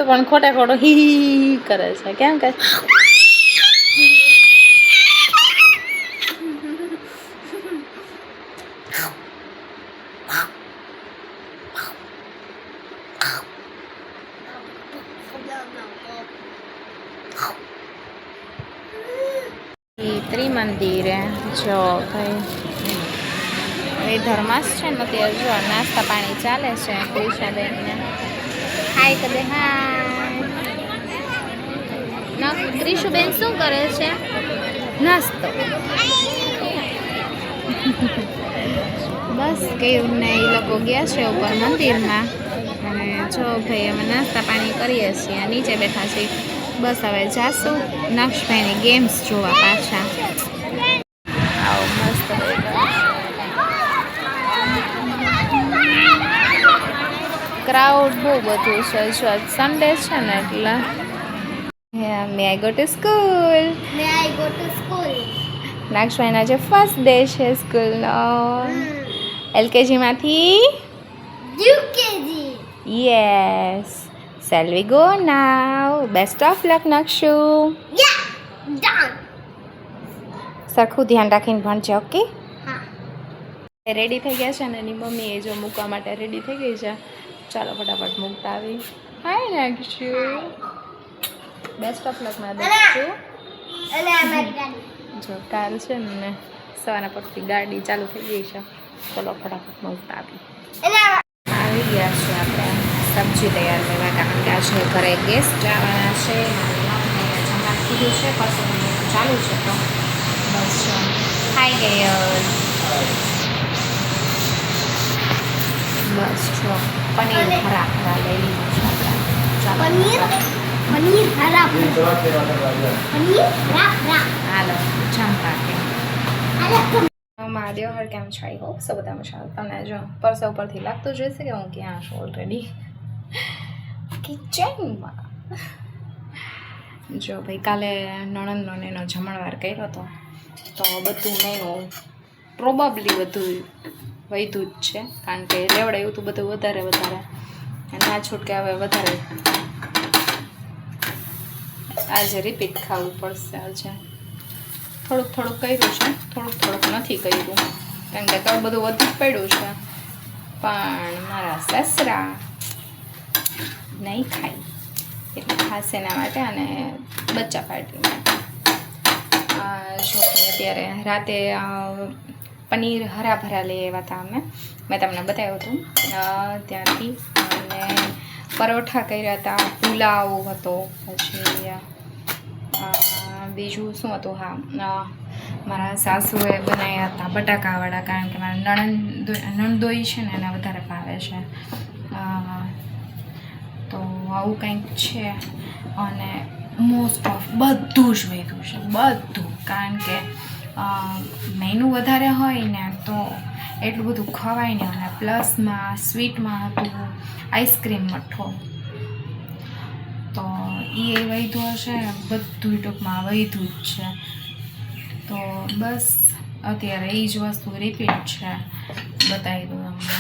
તો પણ ખોટા ખોટો હી કરે છે કેમ કે ત્રિમંદિર જો ભાઈ એ ધર્માસ છે ને ત્યાં જો નાસ્તા પાણી ચાલે છે ક્રિશાબેનને હાય કદે હાય ક્રિશુબેન શું કરે છે નાસ્તો બસ કેવું ને એ લોકો ગયા છે ઉપર મંદિરમાં અને જો ભાઈ અમે નાસ્તા પાણી કરીએ છીએ નીચે બેઠા છીએ બસ હવે જાશું નક્ષભાઈની ગેમ્સ જોવા પાછા આવો મસ્ત ક્રાઉડ બહુ બધું છે જો સન્ડે છે ને એટલે મે આઈ ગો ટુ સ્કૂલ નક્ષભાઈના જે ફર્સ્ટ ડે છે સ્કૂલનો LKG માંથી UKG yes Shall we go now? Best of luck, Nakshu. Yeah, done. સરખું ધ્યાન રાખીને ભણજો ઓકે હા રેડી થઈ ગયા છે ને એની મમ્મી એ જો મૂકવા માટે રેડી થઈ ગઈ છે ચાલો ફટાફટ મૂકતા આવી હાય નાખશુ બેસ્ટ ઓફ લક માં દેખજો અને અમારી ગાડી જો કાર છે ને સવારના પરથી ગાડી ચાલુ થઈ ગઈ છે ચાલો ફટાફટ મૂકતા આવી આવી ગયા છે આપણે સબ્જી તૈયાર કરવા કારણ કે આજે ઘરે ગેસ્ટ આવવાના છે જમવા કીધું છે પછી ચાલુ છે તો બસ ખાઈ ગઈ બસ જો પનીર હરા હરા લઈ લીધું છે આપણે ચાલો પનીર હરા હાલો જમવા મહાદેવ હર કેમ છે આઈ હોપ સો બધા મજા તમને જો પરસે ઉપરથી લાગતું જોઈશે કે હું ક્યાં છું ઓલરેડી કિચનમાં જો ભાઈ કાલે નણંદનો એનો જમણવાર કર્યો હતો તો બધું મેનું પ્રોબેબલી બધું વધ્યું જ છે કારણ કે લેવડાયું હતું બધું વધારે અને આ છૂટકે હવે વધારે આજે રિપીટ ખાવું પડશે આજે થોડુંક કર્યું છે થોડુંક નથી કર્યું કારણ કે તો બધું વધી જ પડ્યું છે પણ મારા સસરા નહીં ખાય એટલે ખાસ એના માટે અને બચ્ચા પાર્ટી માટે જો અત્યારે રાતે પનીર હરા ભરા લઈ આવ્યા હતા મેં તમને બતાવ્યું હતું ત્યાંથી અને પરોઠા કર્યા હતા પુલાવ હતો પછી બીજું શું હતું હા મારા સાસુએ બનાવ્યા હતા બટાકાવાળા કારણ કે મારા નણંદોઈ છે ને એને વધારે ભાવે છે તો આવું કંઈક છે અને મોસ્ટ ઓફ બધું જ વધ્યું છે બધું કારણ કે મેનુ વધારે હોય ને તો એટલું બધું ખવાય નહીં અને પ્લસમાં સ્વીટમાં હતું આઈસ્ક્રીમ મઠ્ઠો તો એ વધ્યું હશે બધું ટૂંકમાં વધ્યું જ છે તો બસ અત્યારે એ જ વસ્તુ રિપીટ છે બતાવી દઉં તમને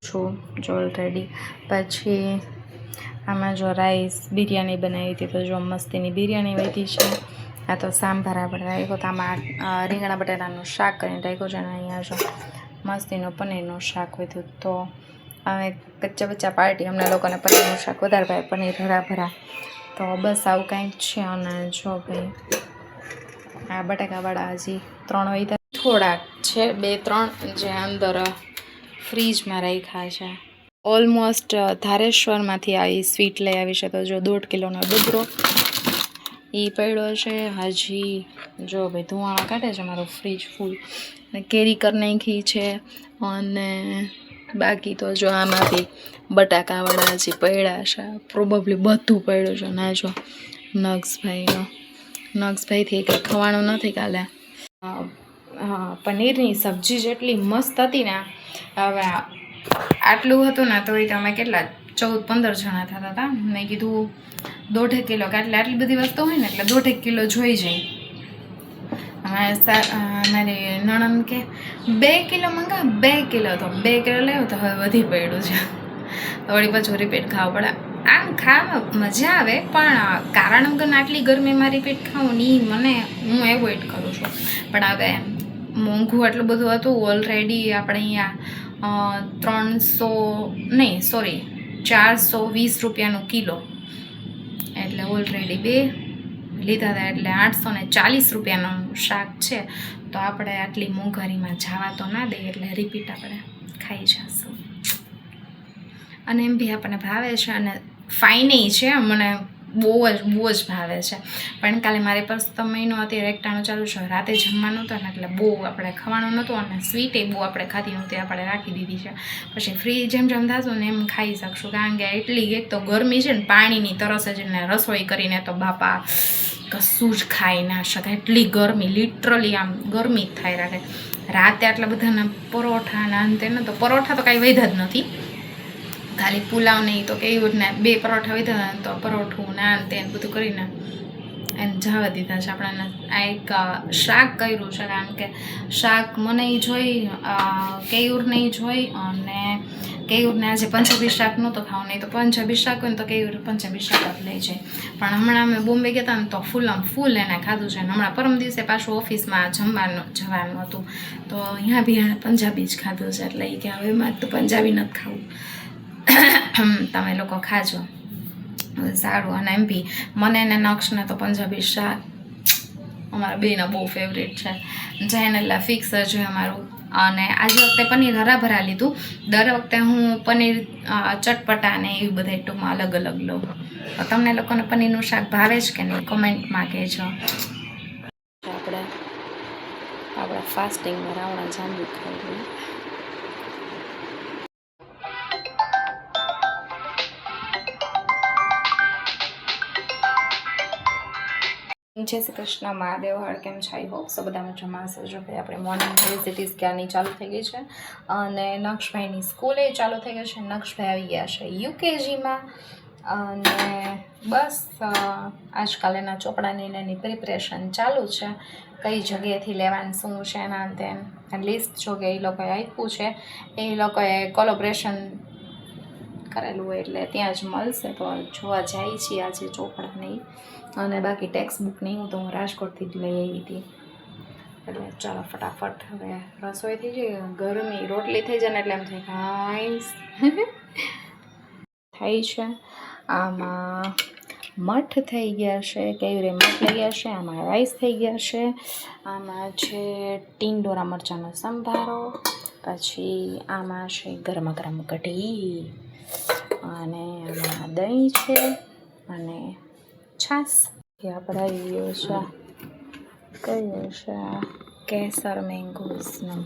છું જો ઓલરેડી પછી આમાં જો રાઈસ બિરયાની બનાવી હતી તો જો મસ્તીની બિરયાની વધી છે આ તો સાંભાર આપણે રાખ્યો તો આમાં રીંગણા બટાટાનું શાક કરીને રાખ્યું છે અને અહીંયા જો મસ્તીનું પનીરનું શાક વધ્યું તો હવે કચ્ચા બચ્ચા પાર્ટી અમને લોકોને પનીરનું શાક વધારે ભાઈ પનીર હરા ભરા તો બસ આવું કંઈક છે અને જો ભાઈ આ બટાકાવાળા હજી 3 વધ્યા થોડાક છે 2-3 જે અંદર ફ્રીજમાં રાખ્યા છે ઓલમોસ્ટ ધારેશ્વરમાંથી આવી સ્વીટ લઈ આવી છે તો જો 1.5 કિલોનો ડુબરો એ પડ્યો છે હજી જો ભાઈ ધુવાણા કાઢે છે મારું ફ્રીજ ફૂલ અને કેરી કરી નાખી છે અને બાકી તો જો આમાંથી બટાકાવાળા હજી પડ્યા છે પ્રોબેબલી બધું પડ્યું છે ના જો નક્ષભાઈથી કંઈ ખવાનું નથી કાલે પનીરની સબ્જી જેટલી મસ્ત હતી ને હવે આટલું હતું ને તો એ તમે કેટલા 14-15 જણા થતા હતા મેં કીધું 1.5 કિલો કે આટલી બધી વસ્તુ હોય ને એટલે 1.5 કિલો જોઈ જાય મારી નણંદ કે 2 કિલો મંગા 2 કિલો તો 2 કિલો લેવું તો હવે વધી પડ્યું છે તો વળી પાછું રિપીટ ખાવું પડે આમ ખાવામાં મજા આવે, પણ કારણ વગર આટલી ગરમીમાં રિપીટ ખાવું ની મને, હું એવોઇડ કરું છું. પણ હવે મોંઘું આટલું બધું હતું, ઓલરેડી આપણે અહીંયા 420 રૂપિયાનું કિલો, એટલે ઓલરેડી 2 લીધા હતા, એટલે 840 રૂપિયાનું શાક છે. તો આપણે આટલી મોંઘવારીમાં જવા તો ના દઈએ, એટલે રિપીટ આપણે ખાઈ જશું. અને એમ બી આપણને ભાવે છે, અને ફાઇનેય છે, મને બહુ જ ભાવે છે. પણ કાલે મારે પર્સ તો મહિનો અત્યારે એકટાણું ચાલુ છે, રાતે જમવાનું હતું ને એટલે બહુ આપણે ખાવાનું નહોતું, અને સ્વીટ એ બહુ આપણે ખાધી નહોતી, આપણે રાખી દીધી છે. પછી ફ્રી જેમ થતું ને એમ ખાઈ શકશું, કારણ કે એટલી એક તો ગરમી છે ને, પાણીની તરસ જ ને, રસોઈ કરીને તો બાપા કશું જ ખાઈ ના શકાય, એટલી ગરમી, લિટરલી આમ ગરમી જ થાય રાખે. રાતે આટલા બધાના પરોઠા ના અંતે તો પરોઠા તો કાંઈ વધ્યા જ નથી, ખાલી પુલાવ નહીં તો કેવું ને 2 પરોઠા વધ્યા તો પરોઠું નાન તેને બધું કરીને એને જવા દીધા છે. આપણને આ એક શાક કર્યું છે, કારણ કે શાક મને જોઈ, કેયુરને જોઈ, અને કેયુરને આજે પંજાબી શાક નહોતું ખાવું, નહીં તો પંજાબી શાક હોય ને તો કેયુર પંજાબી શાક જ લઈ જાય. પણ હમણાં અમે બોમ્બે ગયા હતા ને તો ફૂલ એને ખાધું છે. હમણાં પરમ દિવસે પાછું ઓફિસમાં જવાનું હતું, તો અહીંયા બી એણે પંજાબી જ ખાધું છે, એટલે એ કે હવે એમાં તો પંજાબી નથી ખાવું, તમે લોકો ખાજો, સારું. અને એમ બી મને ને નક્ષને તો પંજાબી શાક અમારા બેના બહુ ફેવરેટ છે, જઈને એટલે ફિક્સ જ હોય અમારું. અને આજે વખતે પનીર હરાભરા લીધું, દર વખતે હું પનીર ચટપટા ને એવી બધા ટૂંકમાં અલગ અલગ લઉં. તો તમને લોકોને પનીરનું શાક ભાવે જ કે નહીં, કોમેન્ટમાં કહેજો. આપણે ફાસ્ટિંગમાં રાવણા જાંબુ ખાઈ લઈએ. જય શ્રી કૃષ્ણ, મહાદેવ હર, કેમ છે? આઈ હોપ સો બધા મજામાં હશે. જો ભાઈ આપણે મોર્નિંગ એક્ટિવિટીઝ ક્યારની ચાલુ થઈ ગઈ છે, અને નક્ષભાઈની સ્કૂલે ચાલુ થઈ ગઈ છે. નક્ષભાઈ આવી ગયા છે યુકેજીમાં, અને બસ આજકાલ એના ચોપડાની એની પ્રિપરેશન ચાલુ છે. કઈ જગ્યાએથી લેવાનું શું છે એના તેમ લિસ્ટ જો કે એ લોકોએ આપ્યું છે, એ લોકોએ કોલેબોરેશન કરેલું હોય એટલે ત્યાં જ મળશે. તો જોવા જાય છીએ આજે ચોપડા નહીં, અને બાકી ટેક્સ્ટ બુક નહીં હું તો હું રાજકોટથી જ લઈ આવી હતી. એટલે ચાલો ફટાફટ હવે રસોઈ થઈ જાય, ગરમી રોટલી થઈ જાય ને એટલે એમ થાય થાય છે. આમાં મઠ થઈ ગયા છે, કેવી રીતે મઠ લઈ ગયા છે, આમાં રાઈસ થઈ ગયા છે, આમાં છે ટીંડોરા મરચાંનો સંભારો, પછી આમાં છે ગરમા ગરમ કઢી, અને આમાં દહીં છે, અને છાશ. આપણે આવી ગયો છે કયું છે કેસર મેંગોઝનું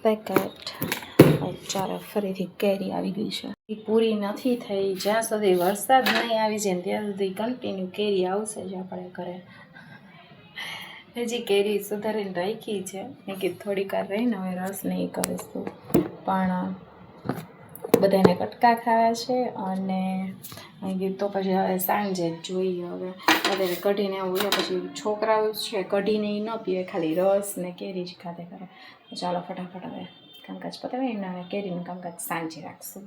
પેકેટ. ચાલો ફરીથી કેરી આવી ગઈ છે, એ પૂરી નથી થઈ. જ્યાં સુધી વરસાદ નહીં આવી જાય ત્યાં સુધી કન્ટિન્યુ કેરી આવશે જ આપણે ઘરે. હજી કેરી સુધારીને રાખી છે, મેં કીધું થોડીક વાર રહીને હવે રસ નહીં કરીશું, પણ બધાને કટકા ખાવા છે, અને કીધું તો પછી હવે સાંજે જ જોઈએ. હવે અત્યારે કઢીને એવું છે, પછી છોકરાઓ છે કઢીને એ ન પીવે, ખાલી રસ ને કેરી જ ખાતે કરે. ચાલો ફટાફટ હવે કામકાજ પતાવી ને હવે કેરીનું કામકાજ સાંજે રાખશું.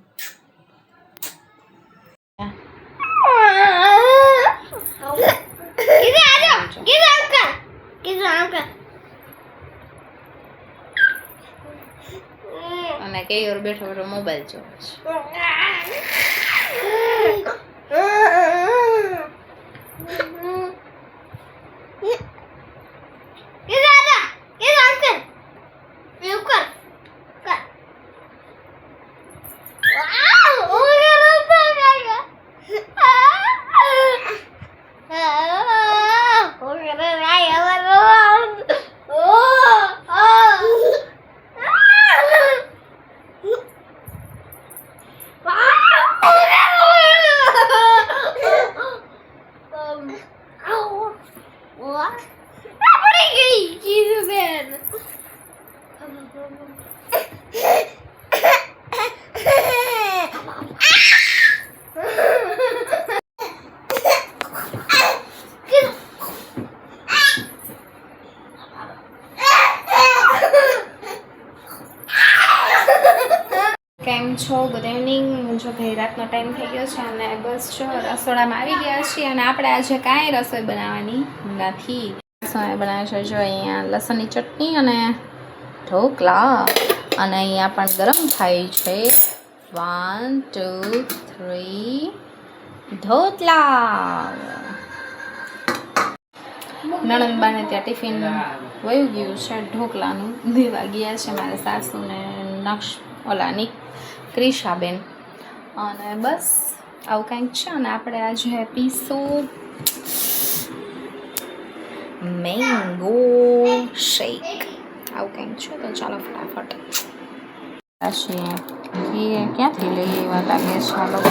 અને કેયોર બેઠો બેઠો મોબાઈલ જોવે કેમ છો? Good evening. જો જો ભાઈ રાતનો ટાઈમ થઈ ગયો છે અને બસ જો રસોડામાં આવી ગયા છીએ અને આપણે આજે કાંઈ રસોઈ બનાવવાની નથી. રસોઈ બનાવે છે જો અહીંયા લસણની ચટણી અને ઢોકળા અને અહીંયા પણ ગરમ થાય છે. 1 2 3 ઢોકળા. નણંદબાને ત્યાં ટિફિન વયું ગયું છે ઢોકળાનું દેવા ગયા છે મારા સાસુને ક્રિશાબેન અને બસ આવું કંઈક છે. અને આપણે આજે પીશું મેંગો શેક આવું કંઈક છે. તો ચાલો ફટાફટ ક્યાંથી લઈ એવા લાગે છે આ લોકો.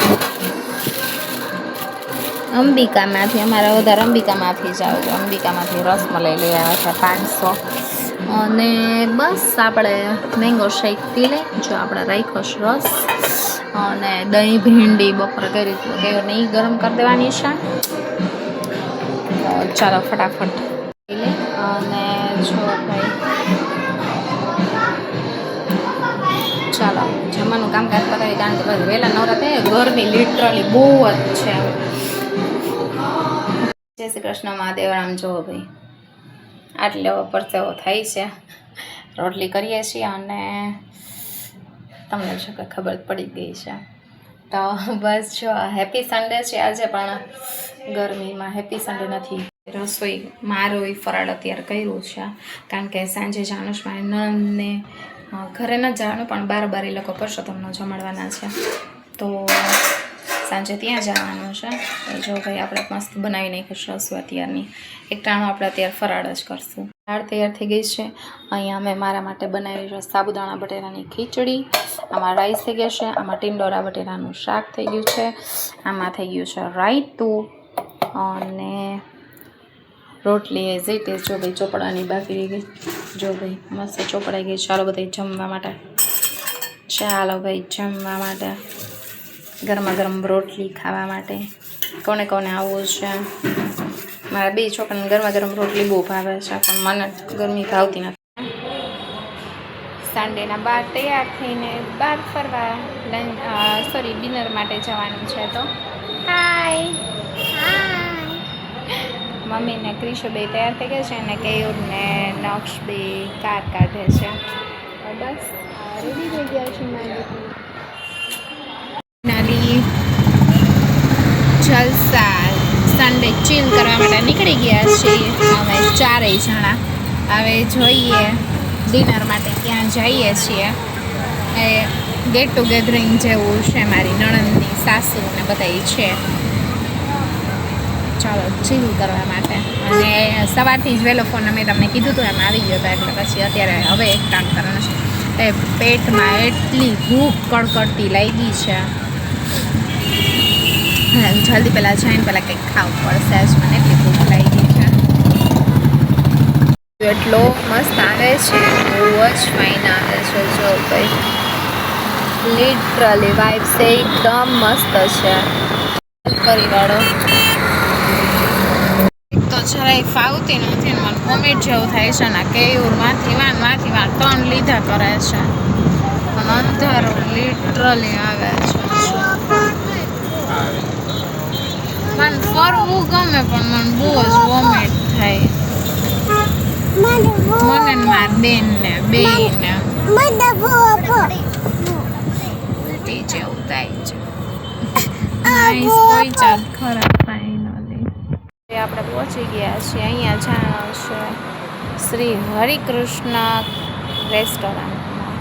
અંબિકામાંથી અમારા વધારે અંબિકામાંથી જ આવે છે. અંબિકામાંથી રસમલાઈ લઈ આવ્યા છે 500 અને બસ આપણે મેંગો શેક પી લઈ. જો આપણે રાખ્યો છે રસ અને દહીં ભીંડી બપોરે કરી હતી નહીં ગરમ કરી દેવાની છે. તો ચાલો ફટાફટ પી લઈ. અને જો ભાઈ ચાલો જમવાનું કામકાજ કરાવી કારણ કે પછી વહેલા નવરા થાય. ગરમી લિટરલી બહુ જ છે. જય શ્રી કૃષ્ણ મહાદેવ રામ. જોવો ભાઈ આટલે પરસેવો થાય છે. રોટલી કરીએ છીએ અને તમને જો કે ખબર પડી ગઈ છે. તો બસ જો હેપી સન્ડે છે આજે પણ ગરમીમાં હેપી સન્ડે નથી. રસોઈ મારો ફરાળ અત્યારે કર્યું છે કારણ કે સાંજે જાણું છું મારી નણંદને ઘરે ન જવાનું પણ બાર એ લોકો પરસોત્તમનો જમાડવાના છે તો સાંજે ત્યાં જવાનું છે. જો ભાઈ આપણે મસ્ત બનાવી નાખીશું રસોઈ અત્યારની. એક ટાણું આપણે અત્યારે ફરાળ જ કરશું. દાળ તૈયાર થઈ ગઈ છે. અહીંયા અમે મારા માટે બનાવી છે સાબુદાણા બટેરાની ખીચડી. આમાં રાઈસ થઈ ગયા છે. આમાં ટીંડોરા બટેરાનું શાક થઈ ગયું છે. આમાં થઈ ગયું છે રાયતું અને રોટલી એઝ ઇટ ઇઝ. જો ભાઈ ચોપડાની બાકી રહી ગઈ. જો ભાઈ મસ્ત ચોપડાઈ ગઈ. ચાલો બધા જમવા માટે. ચાલો ભાઈ જમવા માટે. ગરમા ગરમ રોટલી ખાવા માટે. કોને કોને આવવું છે? મારા 2 છોકરાને ગરમા ગરમ રોટલી બહુ ભાવે છે પણ મને ગરમી ભાવતી નથી. સન્ડેના બાર તૈયાર થઈને બહાર ફરવા ડિનર માટે જવાનું છે. તો હાય મમ્મીને ક્રિશો બે તૈયાર થઈ ગયા છે અને કેયુર ને નક્ષ બે કાર કાઢે છે. બસ રેડી થઈ ગયા છે નાલી જલસા. સન્ડે ચીલ કરવા માટે નીકળી ગયા છીએ અમે 4 જણા. હવે જોઈએ ડિનર માટે ક્યાં જઈએ છીએ. એ ગેટ ટુગેધરિંગ જેવું છે. મારી નણંદની સાસુ ને બધા છે. ચાલો ચીલ કરવા માટે. અને સવારથી જ વહેલો ફોન અમે તમને કીધું હતું એમ આવી ગયો હતો એટલે પછી અત્યારે હવે એક કામ કરવાનું છે. એ પેટમાં એટલી ભૂખ કડકડતી લાગી છે. જલ્દી પહેલાં જઈને પહેલાં કંઈક ખાવું પડશે. જ મને એટલી ભૂખ લાગી છે. એટલો મસ્ત આવે છે. બહુ જ ફાઇન આવે છે. જો ભાઈ લિટરલી વાઇબ્સ એકદમ મસ્ત છે. કરીવાળો તો જરાય ફાવતી નથી ને મને વોમિટ જેવું થાય છે ને કેયુરમાંથી વાન 3 લીધા કરે છે પણ અંધારો લિટરલી આવે છે. મને ફરવું ગમે પણ મને બહુ જ વોમિટ થાય. મને મારા બેનને બેયને ઉલટી જેવું થાય છે. કોઈ ચાલ ખરાબ ફાઇનલી આપણે પહોંચી ગયા છીએ. અહીંયા જાણો છે શ્રી હરિકૃષ્ણ રેસ્ટોરન્ટમાં.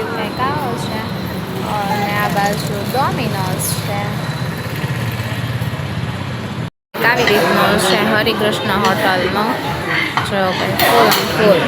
કંઈક આવો છે અને આ બાજુ ડોમિનોઝ છે. આવી રીતનું છે હરિકૃષ્ણ હોટલનો. જો ભાઈ ફૂલ